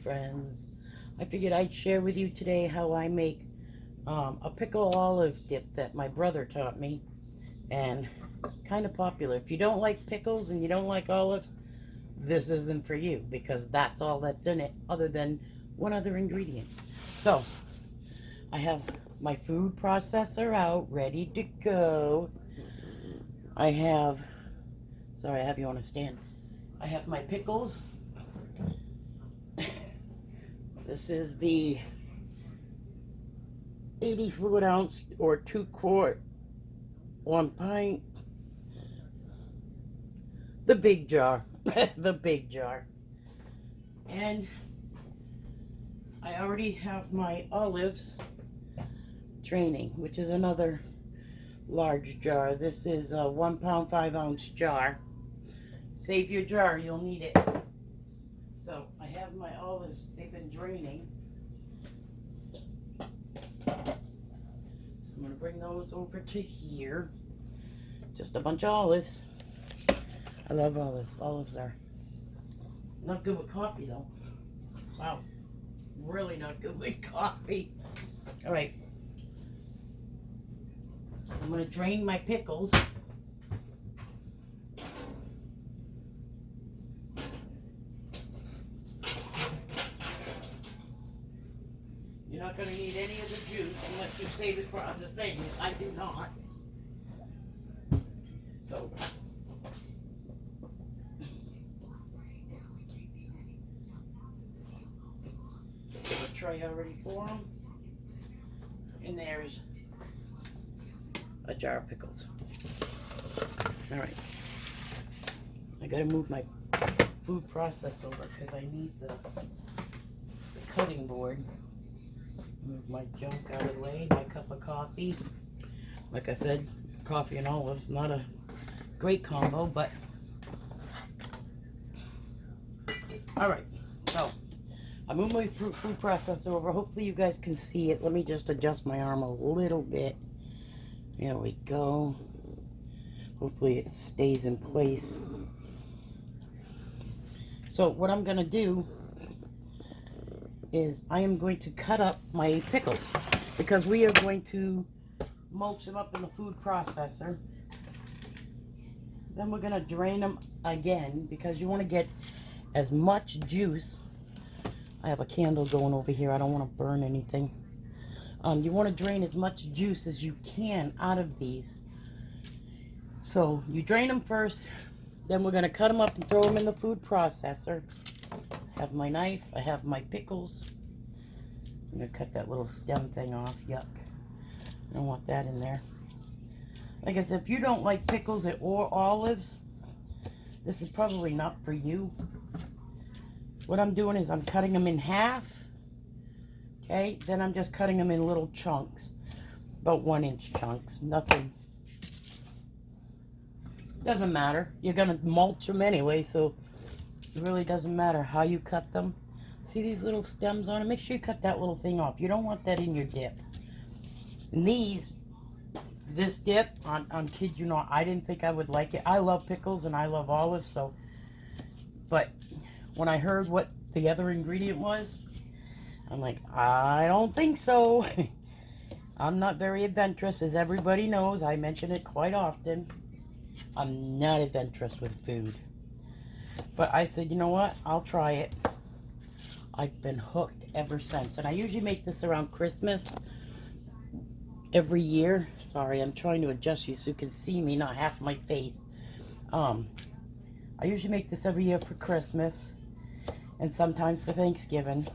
friends. I figured I'd share with you today how I make a pickle olive dip that my brother taught me, and kind of popular. If you don't like pickles and you don't like olives, this isn't for you, because that's all that's in it other than one other ingredient. So I have my food processor out ready to go. I have you on a stand. I have my pickles. This is the 80 fluid ounce or 2 quart, 1 pint, the big jar, the big jar. And I already have my olives draining, which is another large jar. This is a 1 pound 5 ounce jar. Save your jar, you'll need it. So I have my olives, they've been draining. So I'm going to bring those over to here. Just a bunch of olives. I love olives. Olives are not good with coffee though. Wow. Really not good with coffee. Alright. I'm going to drain my pickles. You're not going to need any of the juice unless you save it for other things. I do not. So, there's a tray already for them. And there's a jar of pickles. Alright. I gotta move my food process over because I need the cutting board. Move my junk out of the way, my cup of coffee. Like I said, coffee and olives, not a great combo, but alright. So I moved my food processor over. Hopefully you guys can see it. Let me just adjust my arm a little bit. There we go. Hopefully it stays in place. So what I'm going to do is I am going to cut up my pickles, because we are going to mulch them up in the food processor. Then we're going to drain them again, because you want to get as much juice. I have a candle going over here. I don't want to burn anything. You want to drain as much juice as you can out of these. So you drain them first, then we're going to cut them up and throw them in the food processor. I have my knife, I have my pickles. I'm going to cut that little stem thing off. Yuck. I don't want that in there. Like I said, if you don't like pickles or olives, this is probably not for you. What I'm doing is I'm cutting them in half. Okay, then I'm just cutting them in little chunks, about 1-inch chunks. Nothing, doesn't matter. You're gonna mulch them anyway, so it really doesn't matter how you cut them. See these little stems on it? Make sure you cut that little thing off. You don't want that in your dip. And this dip, on kid you not, I didn't think I would like it. I love pickles and I love olives, so, but when I heard what the other ingredient was, I'm like, I don't think so. I'm not very adventurous, as everybody knows. I mention it quite often. I'm not adventurous with food. But I said, you know what? I'll try it. I've been hooked ever since. And I usually make this around Christmas every year. Sorry, I'm trying to adjust you so you can see me, not half my face. I usually make this every year for Christmas and sometimes for Thanksgiving.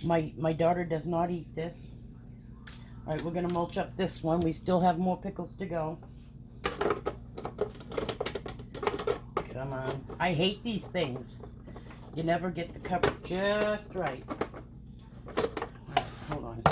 My daughter does not eat this. All right, we're going to mulch up this one. We still have more pickles to go. Come on. I hate these things. You never get the cover just right. Right, hold on.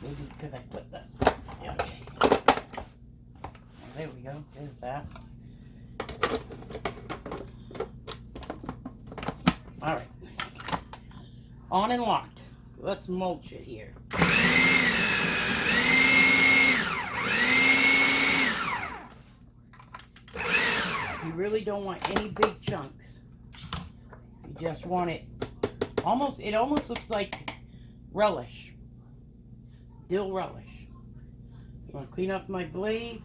Maybe because I put that. Yeah, okay. There we go. There's that. All right. On and locked. Let's mulch it here. You really don't want any big chunks. You just want it It almost looks like relish. Dill relish. So I'm going to clean off my blade.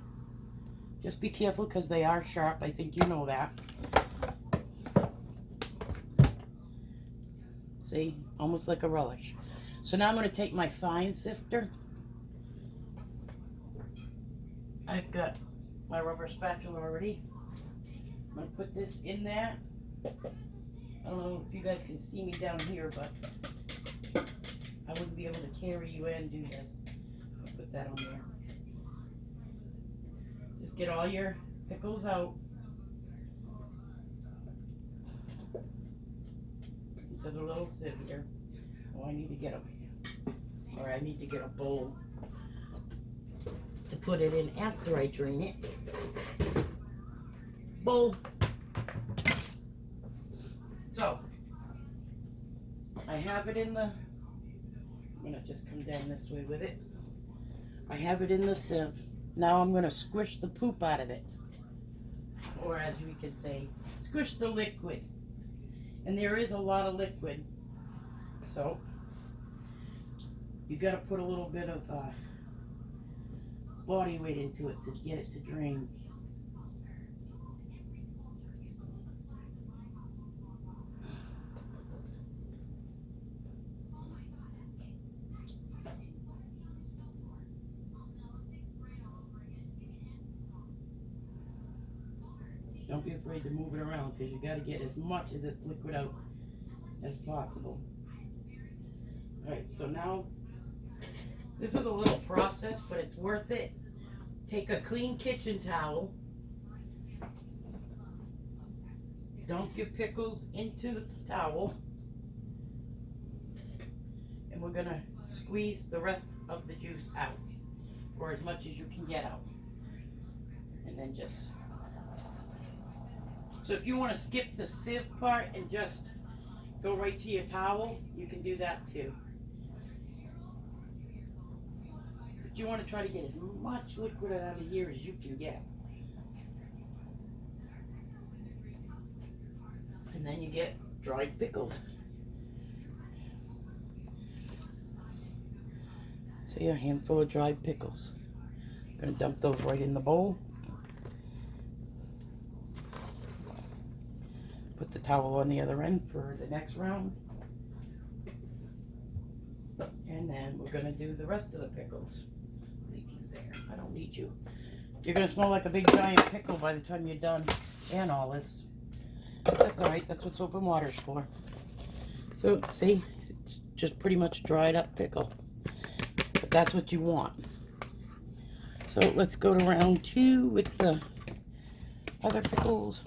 Just be careful because they are sharp. I think you know that. See? Almost like a relish. So now I'm going to take my fine sifter. I've got my rubber spatula already. I'm going to put this in there. I don't know if you guys can see me down here, but I wouldn't be able to carry you and do this. I'll put that on there. Just get all your pickles out into the little sieve here. Oh, I need to get I need to get a bowl to put it in after I drain it. Bowl. So, I have it in the, I'm going to just come down this way with it. I have it in the sieve. Now I'm going to squish the poop out of it. Or as we could say, squish the liquid. And there is a lot of liquid. So, you got to put a little bit of body weight into it to get it to drain. Don't be afraid to move it around because you got to get as much of this liquid out as possible. Alright, so now this is a little process, but it's worth it. Take a clean kitchen towel, dump your pickles into the towel, and we're going to squeeze the rest of the juice out, or as much as you can get out. And then just... So if you want to skip the sieve part and just go right to your towel, you can do that too. But you want to try to get as much liquid out of here as you can get. And then you get dried pickles. See, a handful of dried pickles. I'm going to dump those right in the bowl. Put the towel on the other end for the next round. And then we're going to do the rest of the pickles. Leave you there. I don't need you. You're going to smell like a big giant pickle by the time you're done. And olives. That's alright. That's what soap and water's for. So, see? It's just pretty much dried up pickle. But that's what you want. So, let's go to round 2 with the other pickles.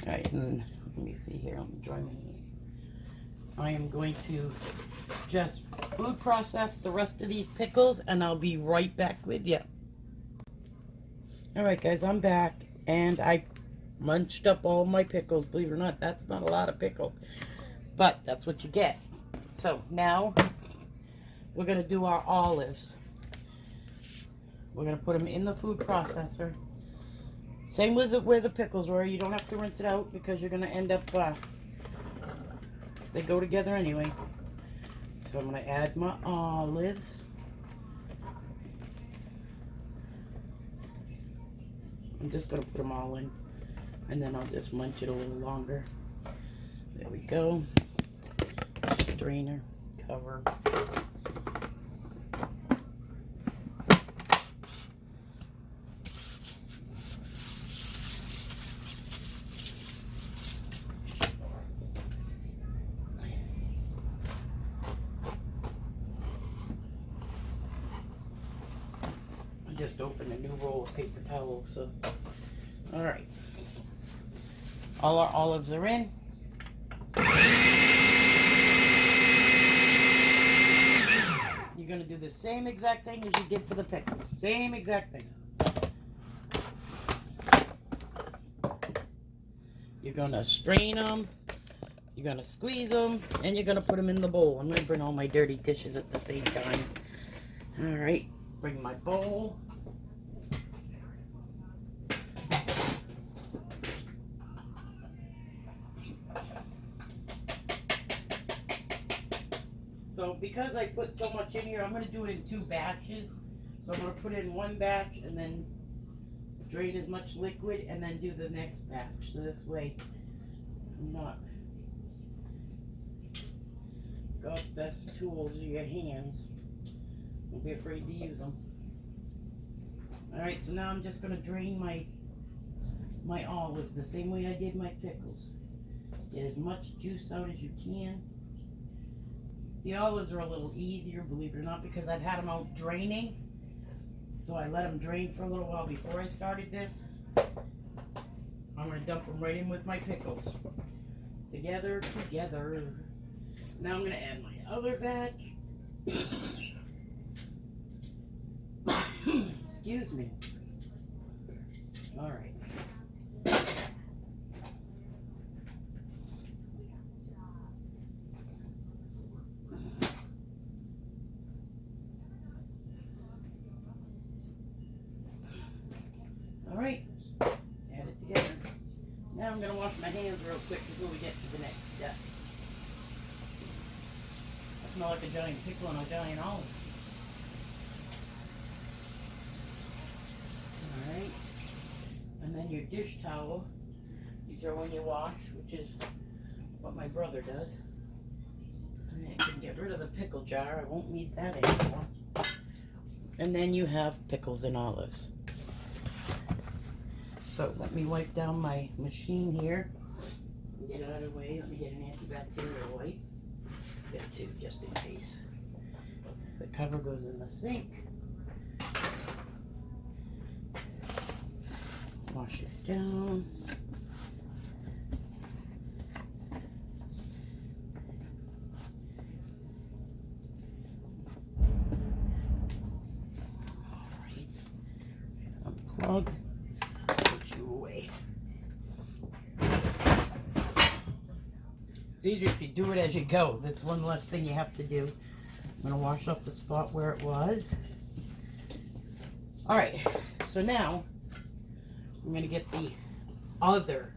Alright, and let me see here. I'm joining. I am going to just food process the rest of these pickles, and I'll be right back with you. Alright, guys, I'm back, and I munched up all my pickles. Believe it or not, that's not a lot of pickle, but that's what you get. So now we're going to do our olives. We're going to put them in the food processor. Same with where the pickles were. You don't have to rinse it out because you're going to end up, they go together anyway. So I'm going to add my olives. I'm just going to put them all in. And then I'll just munch it a little longer. There we go. Strainer, cover. Just opened a new roll of paper towels, so all right, all our olives are in. You're going to do the same exact thing as you did for the pickles. Same exact thing. You're going to strain them, you're going to squeeze them, and you're going to put them in the bowl. I'm going to bring all my dirty dishes at the same time. All right, bring my bowl. because I put so much in here, I'm going to do it in 2 batches. So I'm going to put in 1 batch and then drain as much liquid and then do the next batch. So this way, I'm not. God's best tools are your hands. Don't be afraid to use them. Alright, so now I'm just going to drain my olives the same way I did my pickles. Get as much juice out as you can. The olives are a little easier, believe it or not, because I've had them out draining. So I let them drain for a little while before I started this. I'm going to dump them right in with my pickles. Together. Now I'm going to add my other batch. Excuse me. All right. All right. Add it together. Now I'm going to wash my hands real quick before we get to the next step. I smell like a giant pickle and a giant olive. Alright, and then your dish towel, you throw in your wash, which is what my brother does. And I can get rid of the pickle jar, I won't need that anymore. And then you have pickles and olives. So let me wipe down my machine here. Get it out of the way, let me get an antibacterial wipe. Get 2 just in case. The cover goes in the sink. Wash it down. Alright. Unplug. Put you away. It's easier if you do it as you go. That's one less thing you have to do. I'm going to wash up the spot where it was. Alright, so now I'm going to get the other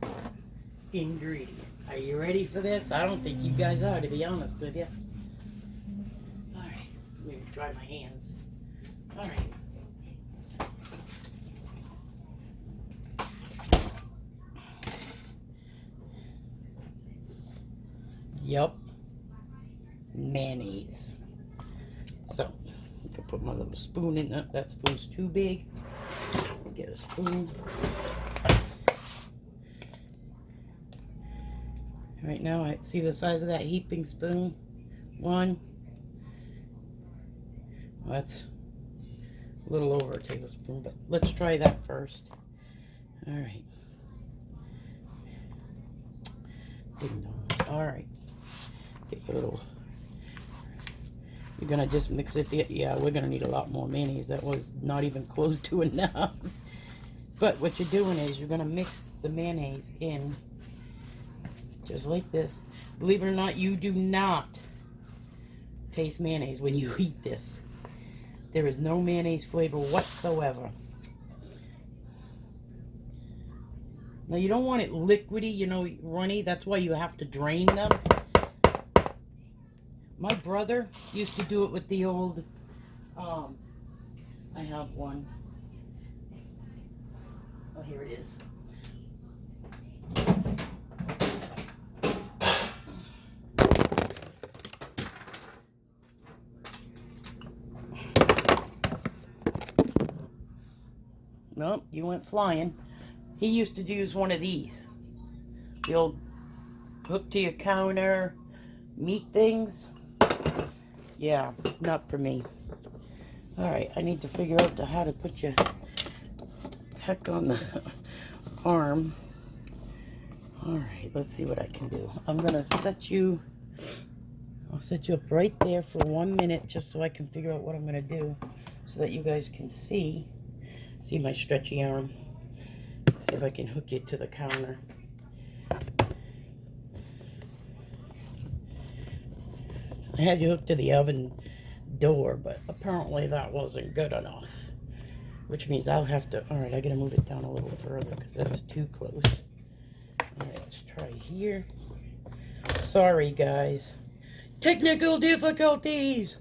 ingredient. Are you ready for this? I don't think you guys are, to be honest with you. Alright, let me dry my hands. Alright. Yep. Mayonnaise. So, I can put my little spoon in there. That spoon's too big. Get a spoon. Right now, I see the size of that heaping spoon. 1. Well, that's a little over a tablespoon, but let's try that first. All right. All right. Get your little. You're gonna just mix it together. Yeah, we're gonna need a lot more mayonnaise. That was not even close to enough. But what you're doing is you're gonna mix the mayonnaise in just like this. Believe it or not, you do not taste mayonnaise when you eat this. There is no mayonnaise flavor whatsoever. Now you don't want it liquidy, you know, runny. That's why you have to drain them. My brother used to do it with the old, I have one. Oh, here it is. Nope, you went flying. He used to use one of these. The old hook to your counter meat things. Yeah, not for me. Alright, I need to figure out how to put you back on the arm. Alright, let's see what I can do. I'm going to set you, I'll set you up right there for 1 minute just so I can figure out what I'm going to do so that you guys can see my stretchy arm. See if I can hook you to the counter. I had you hooked to the oven door, but apparently that wasn't good enough. Which means I'll have to, alright, I gotta move it down a little further because that's too close. Alright, let's try here. Sorry guys. Technical difficulties.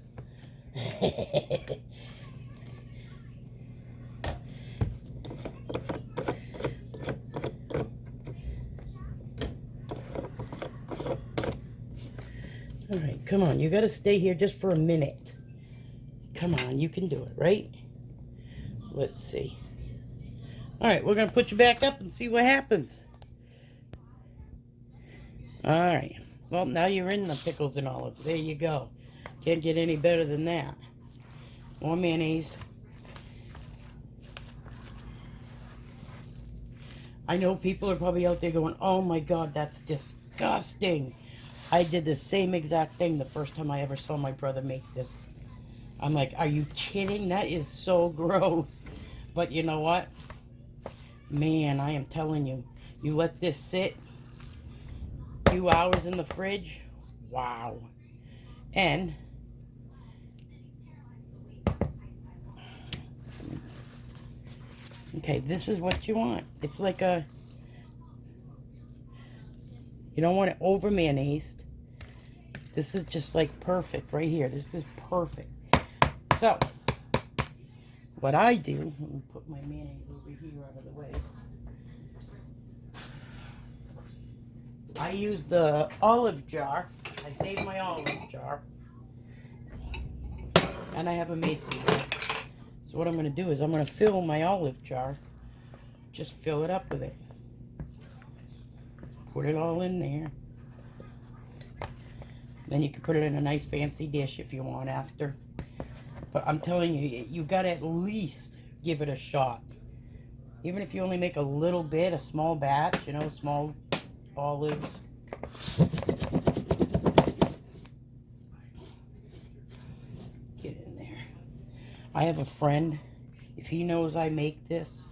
All right, come on. You got to stay here just for a minute. Come on, you can do it, right? Let's see. All right, we're going to put you back up and see what happens. All right. Well, now you're in the pickles and olives. There you go. Can't get any better than that. More mayonnaise. I know people are probably out there going, oh my God, that's disgusting. I did the same exact thing the first time I ever saw my brother make this. I'm like, are you kidding? That is so gross. But you know what? Man, I am telling you, you let this sit a few hours in the fridge. Wow. And okay, this is what you want. It's like a, you don't want it over mayonnaised. This is just like perfect right here. This is perfect. So, what I do, let me put my mayonnaise over here out of the way. I use the olive jar. I save my olive jar. And I have a mason jar. So what I'm going to do is I'm going to fill my olive jar. Just fill it up with it. Put it all in there. Then you can put it in a nice fancy dish if you want after. But I'm telling you, you got to at least give it a shot. Even if you only make a little bit, a small batch, you know, small olives. Get in there. I have a friend. If he knows I make this,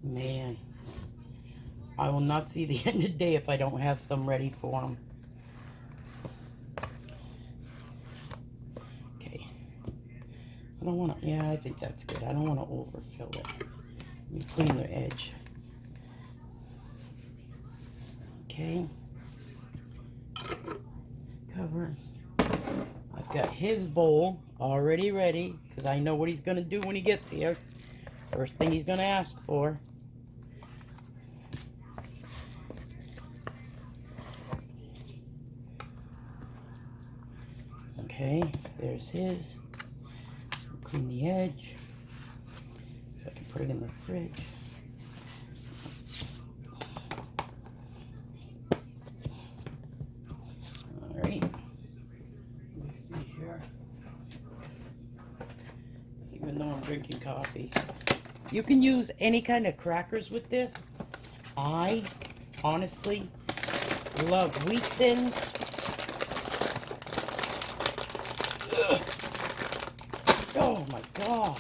man, I will not see the end of the day if I don't have some ready for him. Okay. I don't want to, yeah, I think that's good. I don't want to overfill it. Let me clean the edge. Okay. Cover. I've got his bowl already ready because I know what he's going to do when he gets here. First thing he's going to ask for. Okay, there's his. Clean the edge so I can put it in the fridge. All right. Let me see here. Even though I'm drinking coffee, you can use any kind of crackers with this. I honestly love wheat thins. Ugh. Oh my gosh.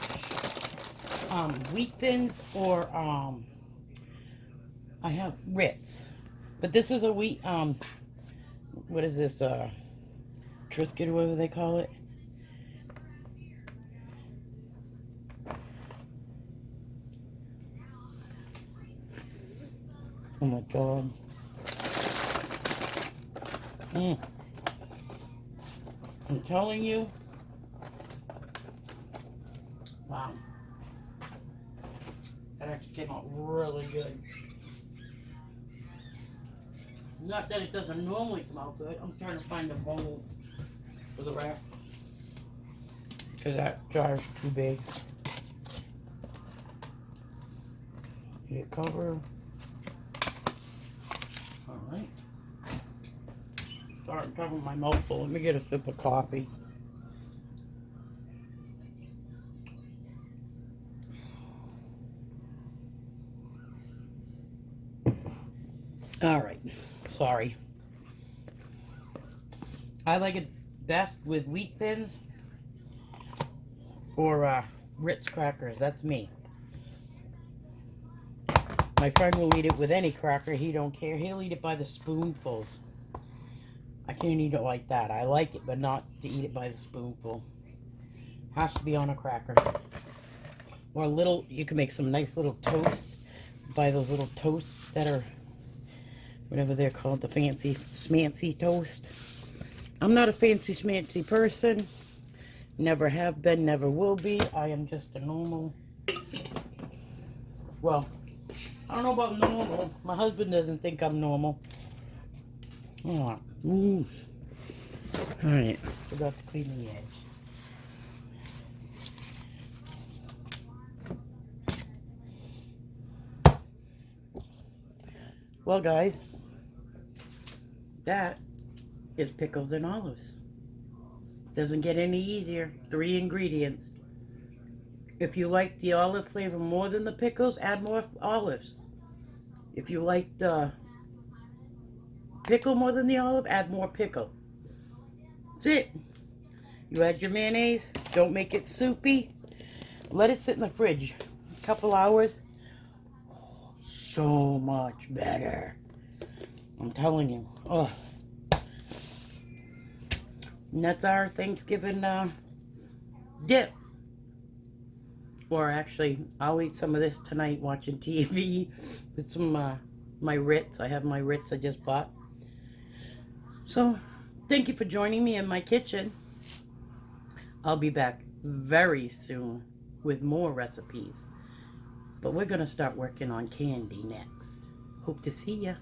Wheat thins or I have Ritz. But this is a wheat what is this? Triscuit or whatever they call it. Oh my God. I'm telling you. Wow. That actually came out really good. Not that it doesn't normally come out good. I'm trying to find a bowl for the wrap. Because that jar's too big. Get it covered. Alright. Starting to cover my mouth full. Let me get a sip of coffee. Alright. Sorry. I like it best with wheat thins or Ritz crackers. That's me. My friend will eat it with any cracker. He don't care. He'll eat it by the spoonfuls. I can't eat it like that. I like it, but not to eat it by the spoonful. Has to be on a cracker. Or a little, you can make some nice little toast. Buy those little toasts that are, whatever they're called, the fancy, smancy toast. I'm not a fancy schmancy person. Never have been, never will be. I am just a normal, well, I don't know about normal. My husband doesn't think I'm normal. Oh, all right, forgot to clean the edge. Well, guys, that is pickles and olives. Doesn't get any easier. 3 ingredients. If you like the olive flavor more than the pickles, add more olives. If you like the pickle more than the olive, add more pickle. That's it. You add your mayonnaise. Don't make it soupy. Let it sit in the fridge a couple hours. So much better. I'm telling you. Oh. And that's our Thanksgiving dip. Or actually, I'll eat some of this tonight watching TV with some my Ritz. I have my Ritz I just bought. So, thank you for joining me in my kitchen. I'll be back very soon with more recipes. But we're going to start working on candy next. Hope to see ya.